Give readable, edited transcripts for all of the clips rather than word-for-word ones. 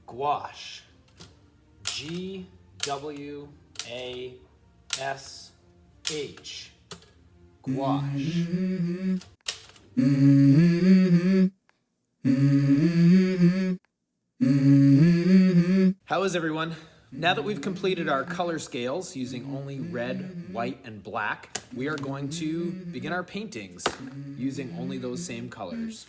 Gouache. G-W-A-S-H. Gouache. How is everyone? Now that we've completed our color scales using only red, white, and black, we are going to begin our paintings using only those same colors.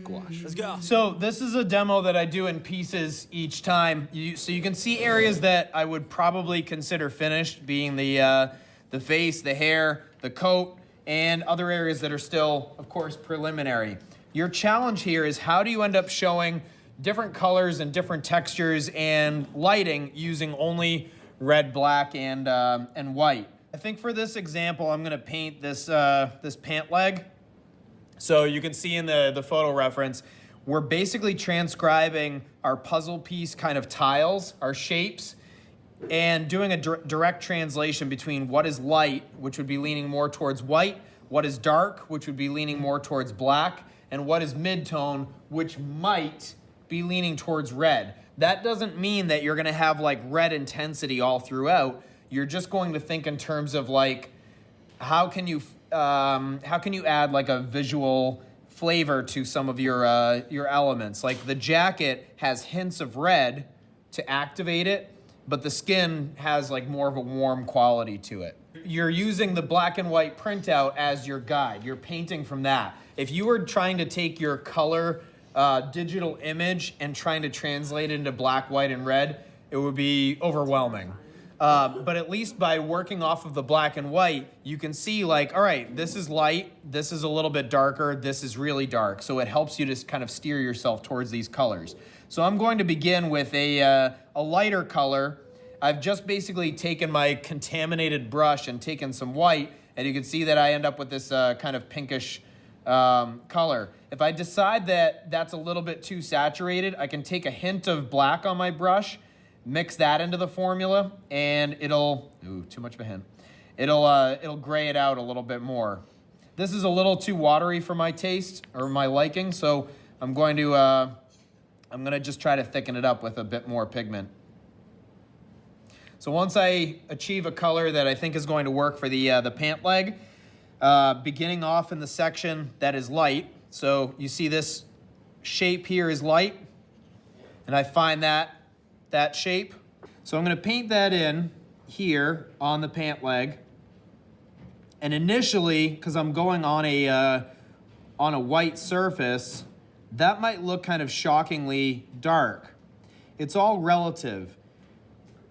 Gouache. Let's go. So this is a demo that I do in pieces each time. So you can see areas that I would probably consider finished, being the face, the hair, the coat, and other areas that are still, of course, preliminary. Your challenge here is how do you end up showing different colors and different textures and lighting using only red, black, and white. I think for this example, I'm gonna paint this, this pant leg. So you can see in the photo reference, we're basically transcribing our puzzle piece kind of tiles, our shapes, and doing a direct translation between what is light, which would be leaning more towards white, what is dark, which would be leaning more towards black, and what is mid-tone, which might be leaning towards red. That doesn't mean that you're gonna have like red intensity all throughout. You're just going to think in terms of like, how can you add like a visual flavor to some of your elements? Like the jacket has hints of red to activate it, but the skin has like more of a warm quality to it. You're using the black and white printout as your guide. You're painting from that. If you were trying to take your color digital image and trying to translate it into black, white, and red, it would be overwhelming. But at least by working off of the black and white, you can see like, all right, this is light, this is a little bit darker, this is really dark. So it helps you to kind of steer yourself towards these colors. So I'm going to begin with a lighter color. I've just basically taken my contaminated brush and taken some white, and you can see that I end up with this kind of pinkish color. If I decide that that's a little bit too saturated, I can take a hint of black on my brush, mix that into the formula, and it'll, too much of a hint. It'll gray it out a little bit more. This is a little too watery for my taste or my liking, so I'm going to just try to thicken it up with a bit more pigment. So once I achieve a color that I think is going to work for the pant leg, beginning off in the section that is light. So you see this shape here is light, and I find that shape. So I'm gonna paint that in here on the pant leg. And initially, because I'm going on a white surface, that might look kind of shockingly dark. It's all relative.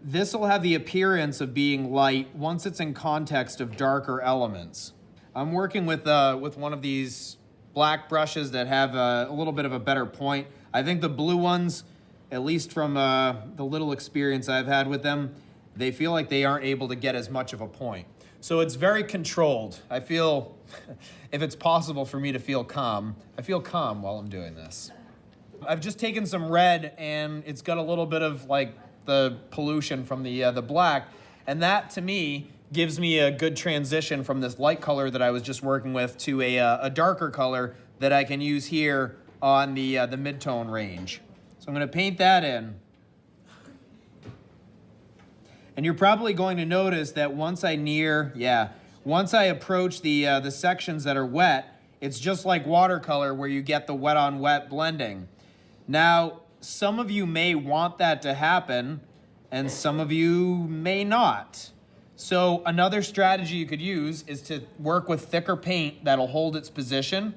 This will have the appearance of being light once it's in context of darker elements. I'm working with one of these black brushes that have a little bit of a better point. I think the blue ones, at least from the little experience I've had with them, they feel like they aren't able to get as much of a point. So it's very controlled. I feel, if it's possible for me to feel calm, I feel calm while I'm doing this. I've just taken some red and it's got a little bit of like the pollution from the black, and that to me gives me a good transition from this light color that I was just working with to a darker color that I can use here on the mid-tone range. So I'm gonna paint that in. And you're probably going to notice that once I approach the sections that are wet, it's just like watercolor where you get the wet on wet blending. Now, some of you may want that to happen and some of you may not. So another strategy you could use is to work with thicker paint that'll hold its position,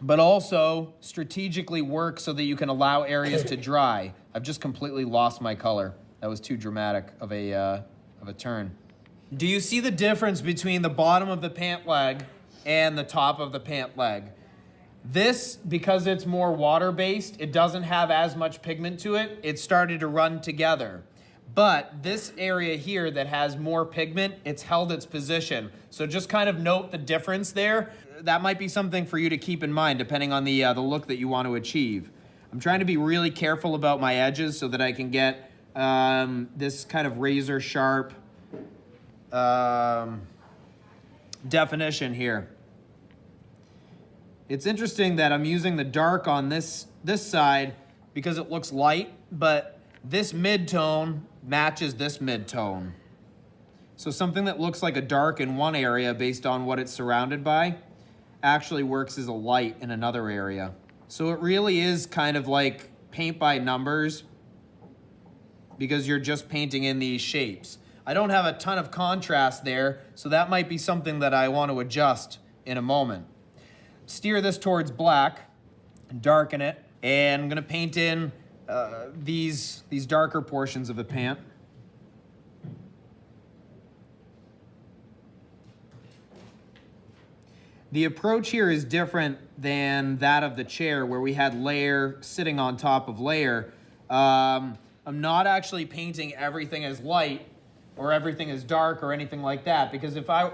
but also strategically work so that you can allow areas to dry. I've just completely lost my color. That was too dramatic of a turn. Do you see the difference between the bottom of the pant leg and the top of the pant leg? This, because it's more water-based, it doesn't have as much pigment to it. It started to run together. But this area here that has more pigment, it's held its position. So just kind of note the difference there. That might be something for you to keep in mind depending on the look that you want to achieve. I'm trying to be really careful about my edges so that I can get this kind of razor sharp definition here. It's interesting that I'm using the dark on this side because it looks light, but this mid-tone matches this mid-tone. So something that looks like a dark in one area based on what it's surrounded by actually works as a light in another area. So it really is kind of like paint by numbers because you're just painting in these shapes. I don't have a ton of contrast there, so that might be something that I want to adjust in a moment. Steer this towards black, darken it, and I'm gonna paint in these darker portions of the pant. The approach here is different than that of the chair where we had layer sitting on top of layer. I'm not actually painting everything as light or everything as dark or anything like that, because if I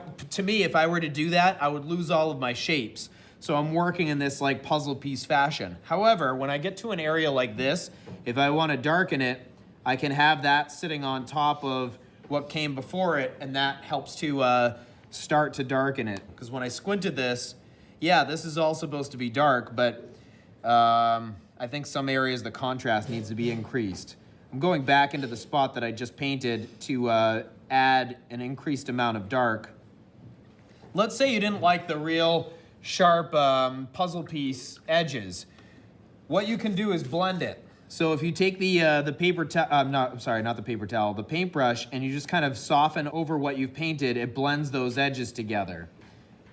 were to do that, I would lose all of my shapes. So I'm working in this like puzzle piece fashion. However, when I get to an area like this, if I want to darken it, I can have that sitting on top of what came before it, and that helps to start to darken it. Because when I squinted this, yeah, this is all supposed to be dark, but I think some areas the contrast needs to be increased. I'm going back into the spot that I just painted to add an increased amount of dark. Let's say you didn't like the real sharp puzzle piece edges. What you can do is blend it. So if you take the paper towel, not the paper towel, the paintbrush, and you just kind of soften over what you've painted, it blends those edges together.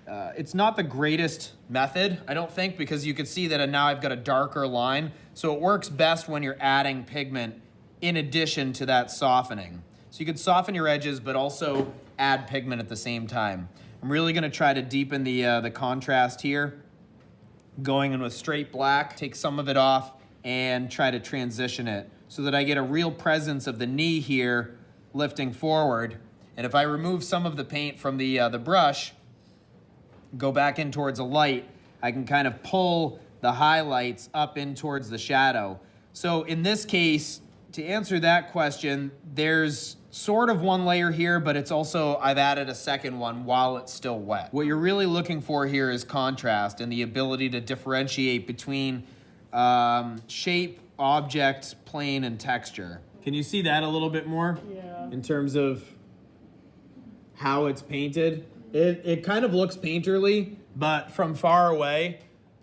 It's not the greatest method, I don't think, because you can see that now I've got a darker line. So it works best when you're adding pigment in addition to that softening. So you can soften your edges, but also add pigment at the same time. I'm really gonna try to deepen the contrast here. Going in with straight black, take some of it off, and try to transition it so that I get a real presence of the knee here lifting forward. And if I remove some of the paint from the brush, go back in towards a light, I can kind of pull the highlights up in towards the shadow. So in this case, to answer that question, there's sort of one layer here, but it's also, I've added a second one while it's still wet. What you're really looking for here is contrast and the ability to differentiate between shape, object, plane, and texture. Can you see that a little bit more? Yeah. In terms of how it's painted? It kind of looks painterly, but from far away,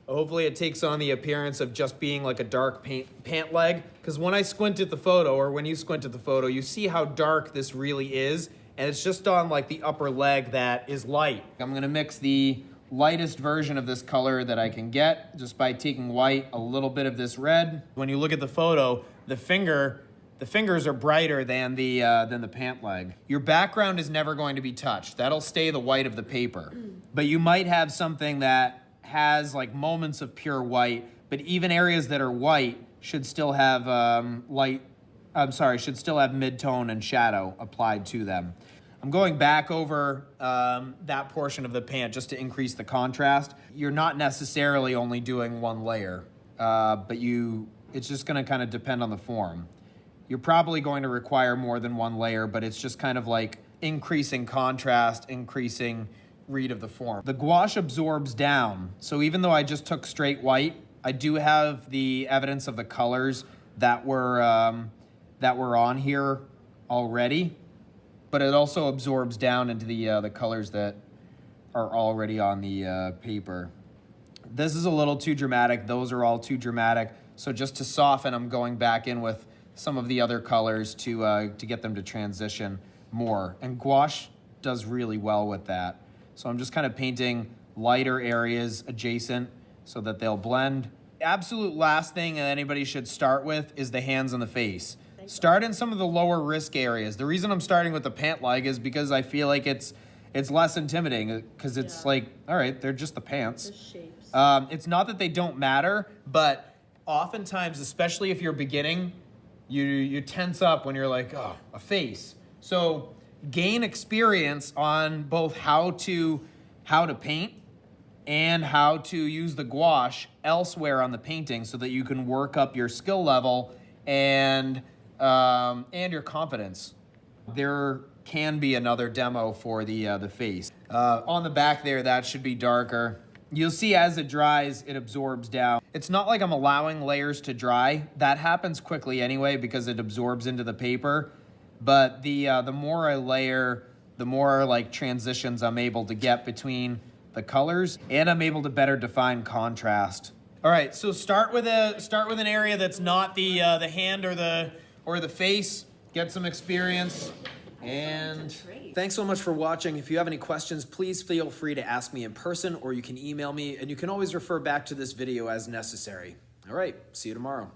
hopefully it takes on the appearance of just being like a dark pant leg. Because when I squint at the photo, or when you squint at the photo, you see how dark this really is. And it's just on like the upper leg that is light. I'm gonna mix the lightest version of this color that I can get just by taking white, a little bit of this red. When you look at the photo, the fingers are brighter than the pant leg. Your background is never going to be touched. That'll stay the white of the paper. But you might have something that has like moments of pure white, but even areas that are white should still have should still have mid-tone and shadow applied to them. I'm going back over that portion of the pant just to increase the contrast. You're not necessarily only doing one layer, but it's just gonna kind of depend on the form. You're probably going to require more than one layer, but it's just kind of like increasing contrast, increasing read of the form. The gouache absorbs down, so even though I just took straight white, I do have the evidence of the colors that were on here already, but it also absorbs down into the colors that are already on the paper. This is a little too dramatic. Those are all too dramatic. So just to soften, I'm going back in with some of the other colors to get them to transition more. And gouache does really well with that. So I'm just kind of painting lighter areas adjacent so that they'll blend. Absolute last thing that anybody should start with is the hands and the face. Start in some of the lower risk areas. The reason I'm starting with the pant leg is because I feel like it's less intimidating because it's like, all right, they're just the pants. The shapes. It's not that they don't matter, but oftentimes, especially if you're beginning, you tense up when you're like, oh, a face. So gain experience on both how to paint and how to use the gouache elsewhere on the painting so that you can work up your skill level and your confidence. There can be another demo for the face. On the back there, that should be darker. You'll see as it dries, it absorbs down. it's not like I'm allowing layers to dry. That happens quickly anyway because it absorbs into the paper. But the more I layer, the more like transitions I'm able to get between the colors, and I'm able to better define contrast. All right, so start with an area that's not the hand or the face. Get some experience. And thanks so much for watching. If you have any questions, please feel free to ask me in person, or you can email me, and you can always refer back to this video as necessary. All right, see you tomorrow.